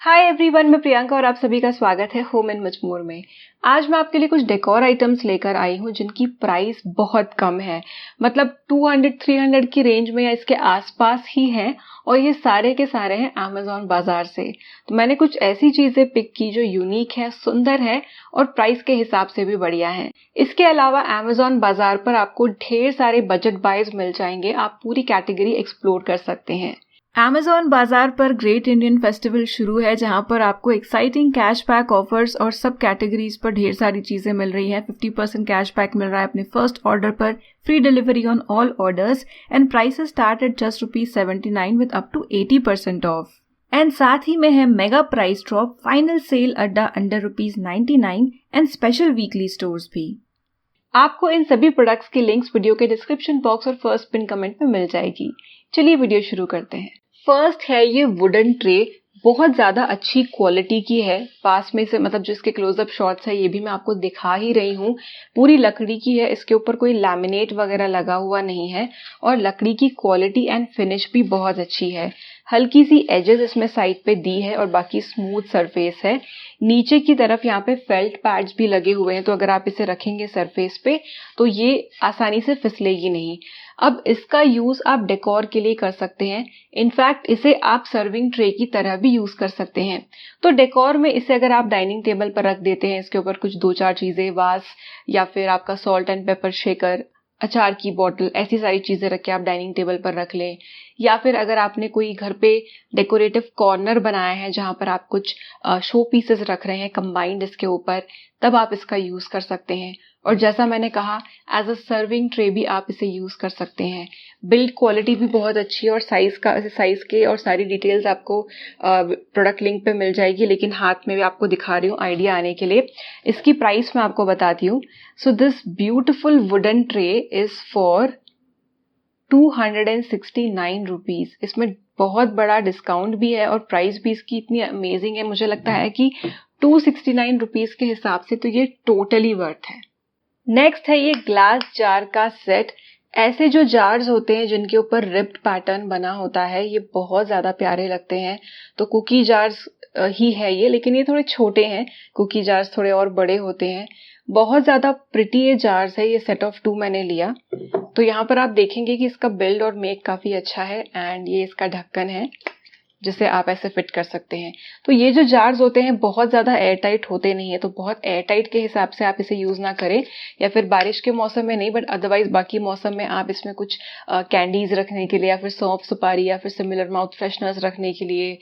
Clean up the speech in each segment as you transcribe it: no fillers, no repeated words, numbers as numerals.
Hi everyone, मैं प्रियंका और आप सभी का स्वागत है होम एंड मच मोर में। आज मैं आपके लिए कुछ डेकोर आइटम्स लेकर आई हूँ जिनकी प्राइस बहुत कम है, मतलब 200-300 की रेंज में या इसके आसपास ही है, और ये सारे के सारे हैं अमेजॉन बाजार से। तो मैंने कुछ ऐसी चीजें पिक की जो यूनिक है, सुंदर है और प्राइस के हिसाब से भी बढ़िया है। इसके अलावा अमेजॉन बाजार पर आपको ढेर सारे बजट बाइज मिल जाएंगे, आप पूरी कैटेगरी एक्सप्लोर कर सकते हैं। अमेजॉन बाजार पर ग्रेट इंडियन फेस्टिवल शुरू है, जहां पर आपको एक्साइटिंग कैशबैक ऑफर्स और सब कैटेगरीज पर ढेर सारी चीजें मिल रही हैं। 50% कैशबैक मिल रहा है अपने फर्स्ट ऑर्डर पर, free delivery on all orders and prices start at just ₹79 with up to 80% off. And साथ ही में है mega price drop, final sale अड्डा under ₹99 and special weekly stores भी। आपको इन सभी प्रोडक्ट्स की लिंक्स वीडियो के डिस्क्रिप्शन बॉक्स और फर्स्ट पिन कमेंट में मिल जाएगी। चलिए वीडियो शुरू करते हैं। फर्स्ट है ये वुडन ट्रे, बहुत ज्यादा अच्छी क्वालिटी की है। पास में से मतलब जो इसके क्लोजअप शॉट्स है ये भी मैं आपको दिखा ही रही हूँ। पूरी लकड़ी की है, इसके ऊपर कोई लैमिनेट वगैरह लगा हुआ नहीं है और लकड़ी की क्वालिटी एंड फिनिश भी बहुत अच्छी है। हल्की सी एजेस इसमें साइड पे दी है और बाकी स्मूथ सरफेस है। नीचे की तरफ यहाँ पे फेल्ट पैड्स भी लगे हुए हैं, तो अगर आप इसे रखेंगे सरफेस पे तो ये आसानी से फिसलेगी नहीं। अब इसका यूज आप डेकोर के लिए कर सकते हैं। इनफैक्ट इसे आप सर्विंग ट्रे की तरह भी यूज कर सकते हैं। तो डेकोर में इसे अगर आप डाइनिंग टेबल पर रख देते हैं, इसके ऊपर कुछ 2-4 चीजें, वास या फिर आपका सॉल्ट एंड पेपर शेकर, अचार की बोतल, ऐसी सारी चीजें रख के आप डाइनिंग टेबल पर रख लें। या फिर अगर आपने कोई घर पे डेकोरेटिव कॉर्नर बनाया है जहां पर आप कुछ शो पीसेस रख रहे हैं कंबाइंड इसके ऊपर, तब आप इसका यूज कर सकते हैं। और जैसा मैंने कहा, एज अ सर्विंग ट्रे भी आप इसे यूज कर सकते हैं। बिल्ड क्वालिटी भी बहुत अच्छी है और साइज के और सारी डिटेल्स आपको प्रोडक्ट लिंक पे मिल जाएगी, लेकिन हाथ में भी आपको दिखा रही हूँ आइडिया आने के लिए। इसकी प्राइस मैं आपको बताती हूँ। So this beautiful wooden tray is for ₹269। इसमें बहुत बड़ा डिस्काउंट भी है और प्राइस भी इसकी इतनी अमेजिंग है, मुझे लगता है कि ₹269 के हिसाब से तो ये टोटली वर्थ है। नेक्स्ट है ये ग्लास जार का सेट। ऐसे जो जार्स होते हैं जिनके ऊपर रिप्ड पैटर्न बना होता है, ये बहुत ज्यादा प्यारे लगते हैं। तो कुकी जार्स ही है ये, लेकिन ये थोड़े छोटे हैं। कुकी जार्स थोड़े और बड़े होते हैं। बहुत ज्यादा प्रिटी ये जार्स है। ये सेट ऑफ 2 मैंने लिया। तो यहाँ पर आप देखेंगे कि इसका बिल्ड और मेक काफी अच्छा है एंड ये इसका ढक्कन है जिसे आप ऐसे फिट कर सकते हैं। तो ये जो जार्स होते हैं बहुत ज्यादा एयर टाइट होते नहीं है, तो बहुत एयर टाइट के हिसाब से आप इसे यूज ना करें, या फिर बारिश के मौसम में नहीं, बट अदरवाइज बाकी मौसम में आप इसमें कुछ कैंडीज रखने के लिए, या फिर सौंफ सुपारी या फिर सिमिलर माउथ फ्रेशनर्स रखने के लिए,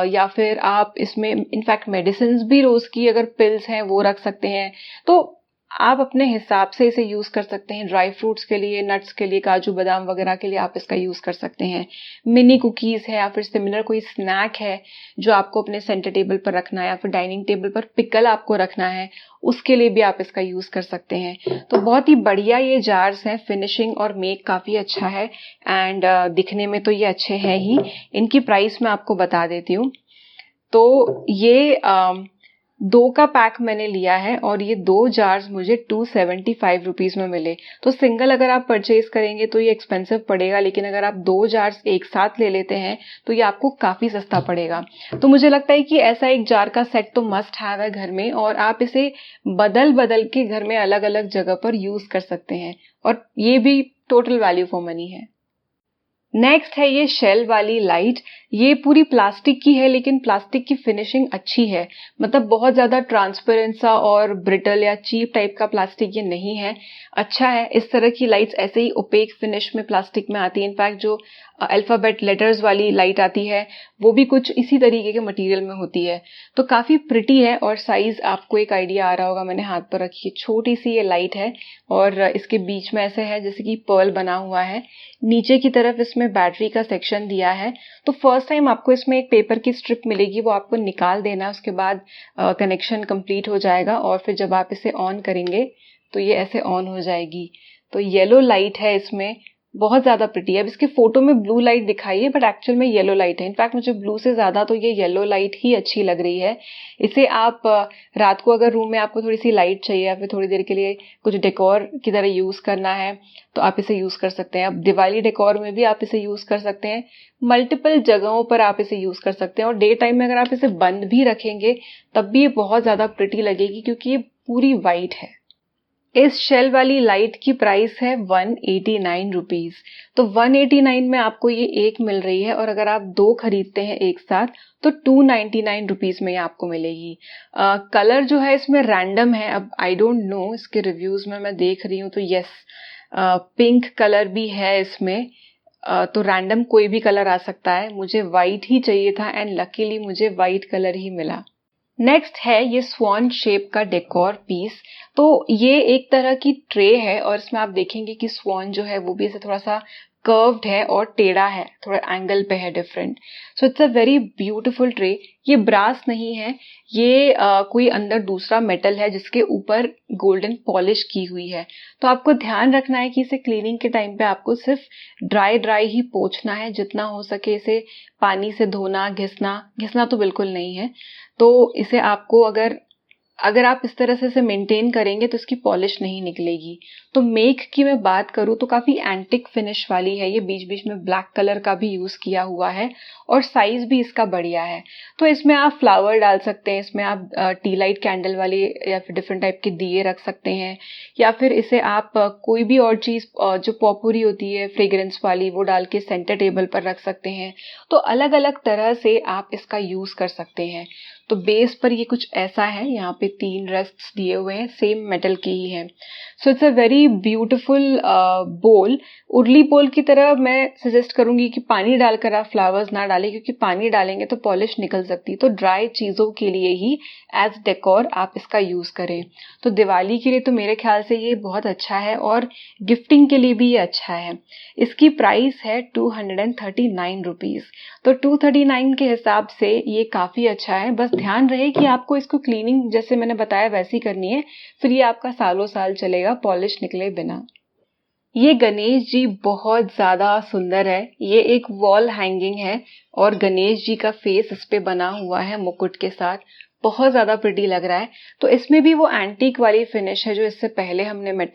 या फिर आप इसमें इनफैक्ट मेडिसिन भी, रोज की अगर पिल्स हैं वो रख सकते हैं। तो आप अपने हिसाब से इसे यूज कर सकते हैं। ड्राई फ्रूट्स के लिए, नट्स के लिए, काजू बादाम वगैरह के लिए आप इसका यूज कर सकते हैं। मिनी कुकीज है या फिर सिमिलर कोई स्नैक है जो आपको अपने सेंटर टेबल पर रखना है, या फिर डाइनिंग टेबल पर पिकल आपको रखना है, उसके लिए भी आप इसका यूज कर सकते हैं। तो बहुत ही बढ़िया ये जार्स हैं। फिनिशिंग और मेक काफी अच्छा है एंड दिखने में तो ये अच्छे हैं ही। इनकी प्राइस मैं आपको बता देती हूँ। तो ये 2 का पैक मैंने लिया है और ये 2 जार्स मुझे ₹275 में मिले। तो सिंगल अगर आप परचेज करेंगे तो ये एक्सपेंसिव पड़ेगा, लेकिन अगर आप 2 जार्स एक साथ ले लेते हैं तो ये आपको काफी सस्ता पड़ेगा। तो मुझे लगता है कि ऐसा एक जार का सेट तो मस्ट हैव है घर में, और आप इसे बदल बदल के घर में अलग अलग जगह पर यूज कर सकते हैं, और ये भी टोटल वैल्यू फॉर मनी है। नेक्स्ट है ये शेल वाली लाइट। ये पूरी प्लास्टिक की है, लेकिन प्लास्टिक की फिनिशिंग अच्छी है, मतलब बहुत ज्यादा ट्रांसपेरेंट सा और ब्रिटल या चीप टाइप का प्लास्टिक ये नहीं है, अच्छा है। इस तरह की लाइट्स ऐसे ही ओपेक फिनिश में प्लास्टिक में आती है। इनफैक्ट जो अल्फाबेट लेटर्स वाली लाइट आती है वो भी कुछ इसी तरीके के मटेरियल में होती है। तो काफी प्रिटी है और साइज आपको एक आइडिया आ रहा होगा, मैंने हाथ पर रखी है। छोटी सी ये लाइट है और इसके बीच में ऐसे है जैसे कि पर्ल बना हुआ है। नीचे की तरफ इसमें बैटरी का सेक्शन दिया है। तो फर्स्ट टाइम आपको इसमें एक पेपर की स्ट्रिप मिलेगी, वो आपको निकाल देना है। उसके बाद कनेक्शन कंप्लीट हो जाएगा और फिर जब आप इसे ऑन करेंगे तो ये ऐसे ऑन हो जाएगी। तो येलो लाइट है इसमें, बहुत ज़्यादा प्रिटी है। अब इसके फोटो में ब्लू लाइट दिखाई है बट एक्चुअल में येलो लाइट है। इनफैक्ट मुझे ब्लू से ज़्यादा तो ये येलो लाइट ही अच्छी लग रही है। इसे आप रात को अगर रूम में आपको थोड़ी सी लाइट चाहिए या फिर थोड़ी देर के लिए कुछ डेकोर की तरह यूज़ करना है तो आप इसे यूज़ कर सकते हैं। अब दिवाली डेकोर में भी आप इसे यूज़ कर सकते हैं, मल्टीपल जगहों पर आप इसे यूज़ कर सकते हैं और डे टाइम में अगर आप इसे बंद भी रखेंगे तब भी ये बहुत ज़्यादा प्रिटी लगेगी क्योंकि ये पूरी वाइट है। इस शेल वाली लाइट की प्राइस है 189 रुपीज़। तो 189 में आपको ये एक मिल रही है और अगर आप 2 खरीदते हैं एक साथ तो 299 रुपीज़ में ये आपको मिलेगी। कलर जो है इसमें रैंडम है। अब आई डोंट नो, इसके रिव्यूज़ में मैं देख रही हूँ तो यस पिंक कलर भी है इसमें। तो रैंडम कोई भी कलर आ सकता है। मुझे वाइट ही चाहिए था एंड लकीली मुझे वाइट कलर ही मिला। नेक्स्ट है ये स्वॉन शेप का डेकोर पीस। तो ये एक तरह की ट्रे है और इसमें आप देखेंगे कि स्वॉन जो है वो भी ऐसे थोड़ा सा कर्व्ड है और टेढ़ा है, थोड़ा एंगल पे है different. So it's a very beautiful tray. ये ब्रास नहीं है, ये कोई अंदर दूसरा मेटल है जिसके ऊपर गोल्डन पॉलिश की हुई है। तो आपको ध्यान रखना है कि इसे क्लीनिंग के टाइम पे आपको सिर्फ ड्राई ही पोंछना है। जितना हो सके इसे पानी से धोना, घिसना तो बिल्कुल नहीं है। तो इसे आपको अगर आप इस तरह से इसे मेंटेन करेंगे तो इसकी पॉलिश नहीं निकलेगी। तो मेक की मैं बात करूँ तो काफ़ी एंटिक फिनिश वाली है। ये बीच बीच में ब्लैक कलर का भी यूज़ किया हुआ है और साइज़ भी इसका बढ़िया है। तो इसमें आप फ्लावर डाल सकते हैं, इसमें आप टी लाइट कैंडल वाले या फिर डिफरेंट टाइप के दिए रख सकते हैं या फिर इसे आप कोई भी और चीज़ जो पॉपुरी होती है फ्रेग्रेंस वाली वो डाल के सेंटर टेबल पर रख सकते हैं। तो अलग अलग तरह से आप इसका यूज़ कर सकते हैं। तो बेस पर ये कुछ ऐसा है, यहाँ पे 3 रेस्ट्स दिए हुए हैं, सेम मेटल की ही है। So it's a very beautiful बोल। उर्ली बोल की तरह मैं सजेस्ट करूंगी कि पानी डालकर आप फ्लावर्स ना डालें क्योंकि पानी डालेंगे तो पॉलिश निकल सकती है। तो ड्राई चीज़ों के लिए ही एज डेकोर आप इसका यूज़ करें। तो दिवाली के लिए तो मेरे ख्याल से ये बहुत अच्छा है और गिफ्टिंग के लिए भी ये अच्छा है। इसकी प्राइस है 239 रुपीज़। तो 239 के हिसाब से ये काफ़ी अच्छा है। बस ध्यान रहे कि आपको इसको क्लीनिंग जैसे मैंने बताया वैसी करनी है, फिर ये आपका सालों साल चलेगा पॉलिश निकले बिना। ये गणेश जी बहुत ज़्यादा सुंदर है। ये एक वॉल हैंगिंग है और गणेश जी का फेस इस पे बना हुआ है मुकुट के साथ। बहुत ज़्यादा प्रिटी लग रहा है। तो इसमें भी वो एंटीक वाली फिनिश है जो इससे पहले हमने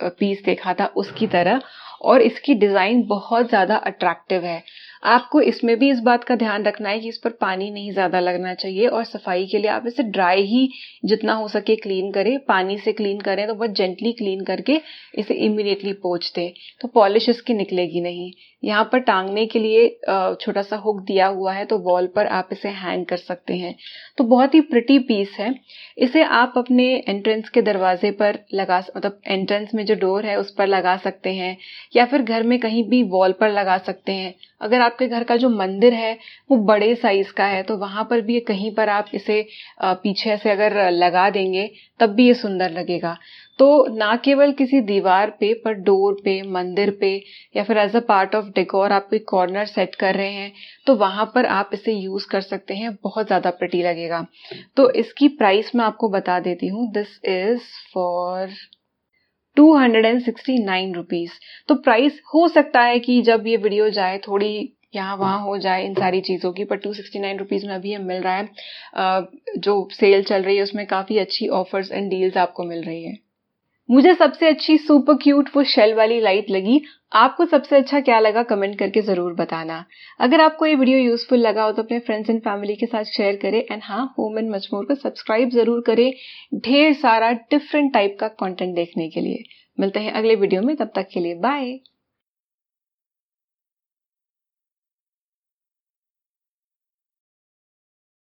पीस देखा था उसकी तरह, और इसकी डिज़ाइन बहुत ज़्यादा अट्रैक्टिव है। आपको इसमें भी इस बात का ध्यान रखना है कि इस पर पानी नहीं ज़्यादा लगना चाहिए और सफाई के लिए आप इसे ड्राई ही जितना हो सके क्लीन करें। पानी से क्लीन करें तो बहुत जेंटली क्लीन करके इसे इमीडिएटली पोंछ दें, तो पॉलिश इसकी निकलेगी नहीं। यहाँ पर टांगने के लिए छोटा सा हुक दिया हुआ है तो वॉल पर आप इसे हैंग कर सकते हैं। तो बहुत ही प्रिटी पीस है। इसे आप अपने एंट्रेंस के दरवाजे पर मतलब एंट्रेंस में जो डोर है उस पर लगा सकते हैं या फिर घर में कहीं भी वॉल पर लगा सकते हैं। अगर आपके घर का जो मंदिर है वो बड़े साइज का है तो वहां पर भी कहीं पर आप इसे पीछे से अगर लगा देंगे तब भी ये सुंदर लगेगा। तो ना केवल किसी दीवार पे पर डोर पे, मंदिर पे या फिर as a part of decor आप कोई कॉर्नर सेट कर रहे हैं तो वहां पर आप इसे यूज कर सकते हैं। बहुत ज्यादा प्रिटी लगेगा। तो इसकी प्राइस मैं आपको बता देती हूँ। This is for 269 rupees. तो प्राइस हो सकता है कि जब ये वीडियो जाए थोड़ी यहाँ वहाँ हो जाए इन सारी चीज़ों की, पर 269 रुपीज़ में अभी ये मिल रहा है। जो सेल चल रही है उसमें काफ़ी अच्छी ऑफर्स एंड डील्स आपको मिल रही है। मुझे सबसे अच्छी सुपर क्यूट वो शेल वाली लाइट लगी। आपको सबसे अच्छा क्या लगा कमेंट करके ज़रूर बताना। अगर आपको ये वीडियो यूजफुल लगा हो तो अपने फ्रेंड्स एंड फैमिली के साथ शेयर करें एंड हाँ, होम एंड मच मोर को सब्सक्राइब ज़रूर करें ढेर सारा डिफरेंट टाइप का कंटेंट देखने के लिए। मिलते हैं अगले वीडियो में, तब तक के लिए बाय।